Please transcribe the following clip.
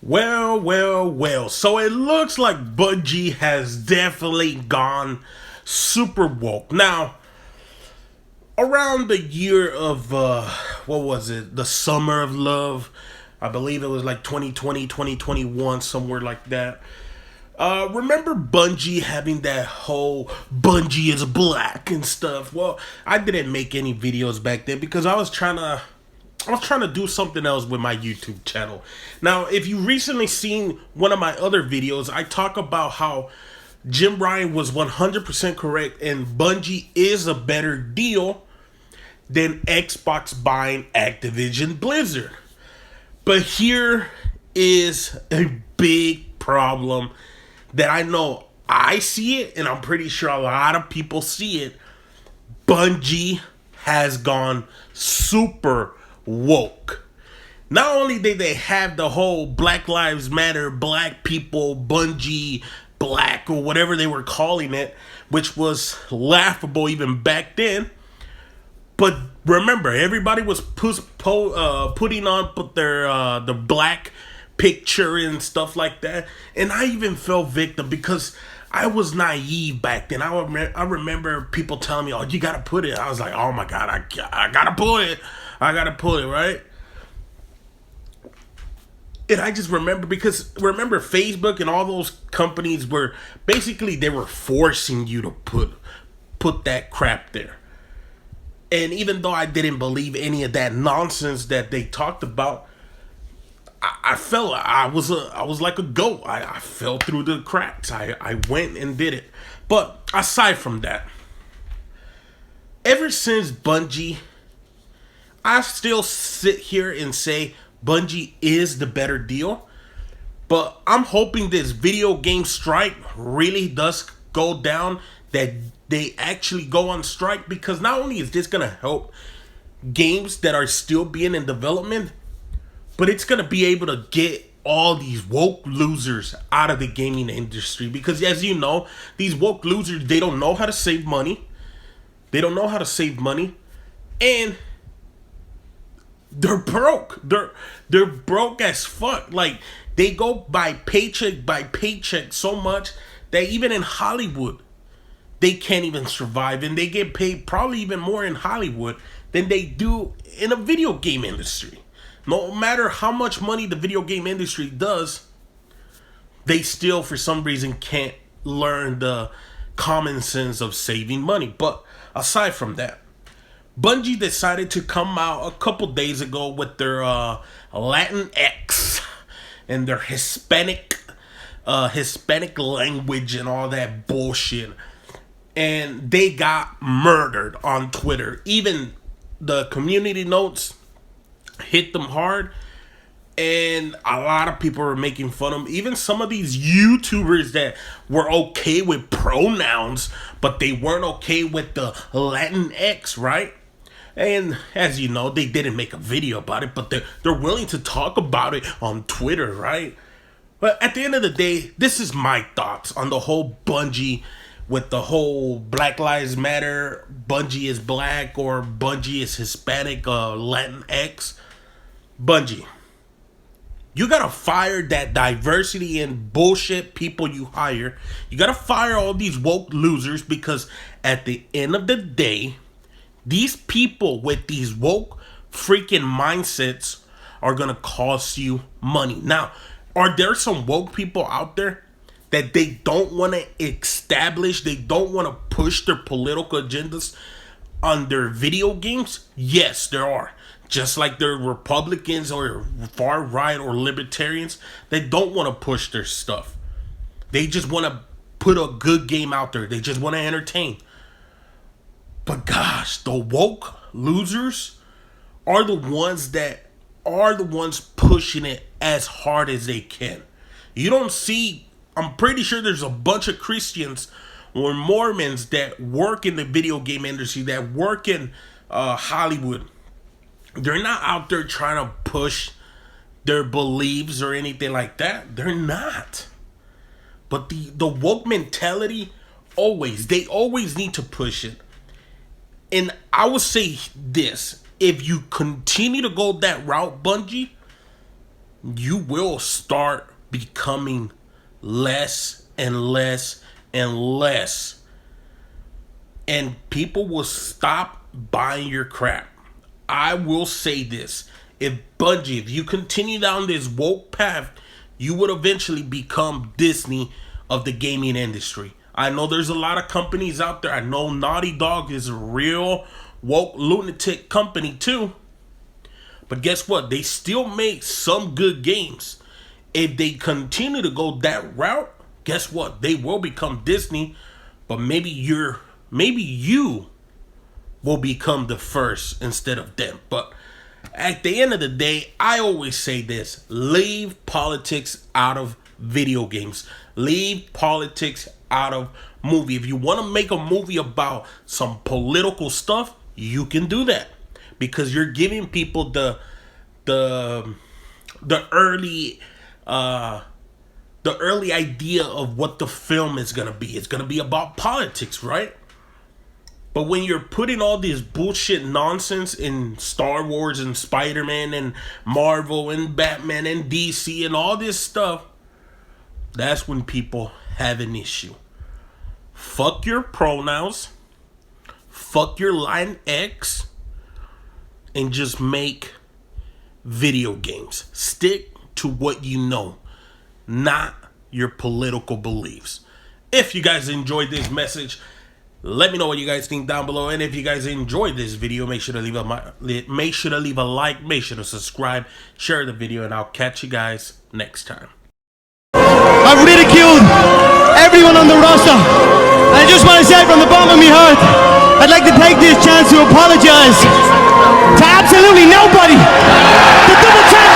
Well. So it looks like Bungie has definitely gone super woke. Now, around the year of, what was it? The Summer of Love. I believe it was like 2020, 2021, somewhere like that. Remember Bungie having that whole Bungie is black and stuff? Well, I didn't make any videos back then because I was trying to do something else with my YouTube channel. Now, if you recently seen one of my other videos, I talk about how Jim Ryan was 100% correct and Bungie is a better deal than Xbox buying Activision Blizzard. But here is a big problem that I know I see it, and I'm pretty sure a lot of people see it. Bungie has gone super woke. Not only did they have the whole Black Lives Matter, black people, Bungie, black, or whatever they were calling it, which was laughable even back then. But remember, everybody was putting on their the black picture and stuff like that, and I even fell victim because I was naive back then. I remember people telling me, "Oh, you gotta put it." I was like, "Oh my god, I gotta put it. I gotta put it right." And I just remember remember Facebook and all those companies were basically they were forcing you to put that crap there. And even though I didn't believe any of that nonsense that they talked about, I felt I was like a goat. I fell through the cracks. I went and did it. But aside from that, ever since Bungie, I still sit here and say Bungie is the better deal. But I'm hoping this video game strike really does go down, that they actually go on strike, because not only is this going to help games that are still being in development, but it's going to be able to get all these woke losers out of the gaming industry. Because as you know, these woke losers, they don't know how to save money. They don't know how to save money. And they're broke. They're broke as fuck. Like, they go by paycheck so much that even in Hollywood, they can't even survive. And they get paid probably even more in Hollywood than they do in a video game industry. No matter how much money the video game industry does, they still, for some reason, can't learn the common sense of saving money. But aside from that, Bungie decided to come out a couple days ago with their Latin X and their Hispanic language and all that bullshit. And they got murdered on Twitter. Even the community notes hit them hard, and a lot of people were making fun of them. Even some of these YouTubers that were okay with pronouns, but they weren't okay with the Latin X, right? And as you know, they didn't make a video about it, but they're willing to talk about it on Twitter, right? But at the end of the day, this is my thoughts on the whole Bungie with the whole Black Lives Matter, Bungie is black, or Bungie is Hispanic, Latin X. Bungie, you gotta fire that diversity and bullshit people you hire. You gotta fire all these woke losers, because at the end of the day, these people with these woke freaking mindsets are gonna cost you money. Now, are there some woke people out there that they don't want to establish, they don't want to push their political agendas on their video games? Yes, there are. Just like there are Republicans or far right or libertarians that don't want to push their stuff. They just want to put a good game out there. They just want to entertain. But gosh, the woke losers are the ones pushing it as hard as they can. You don't see, I'm pretty sure there's a bunch of Christians or Mormons that work in the video game industry, that work in Hollywood. They're not out there trying to push their beliefs or anything like that. They're not. But the woke mentality, they always need to push it. And I would say this: if you continue to go that route, Bungie, you will start becoming less and less and less. And people will stop buying your crap. I will say this. If Bungie, if you continue down this woke path, you would eventually become Disney of the gaming industry. I know there's a lot of companies out there. I know Naughty Dog is a real woke lunatic company too. But guess what? They still make some good games. If they continue to go that route, guess what? They will become Disney, but maybe you will become the first instead of them. But at the end of the day, I always say this: leave politics out of video games. Leave politics out of movie. If you want to make a movie about some political stuff, you can do that, because you're giving people the early idea of what the film is gonna be. It's gonna be about politics, right? But when you're putting all this bullshit nonsense in Star Wars and Spider-Man and Marvel and Batman and DC and all this stuff, that's when people have an issue. Fuck your pronouns. Fuck your line X. And just make video games. Stick to what you know, not your political beliefs. If you guys enjoyed this message, let me know what you guys think down below. And if you guys enjoyed this video, make sure to leave a like, make sure to subscribe, share the video, and I'll catch you guys next time. I've ridiculed everyone on the roster. And I just want to say from the bottom of my heart, I'd like to take this chance to apologize to absolutely nobody. The double champ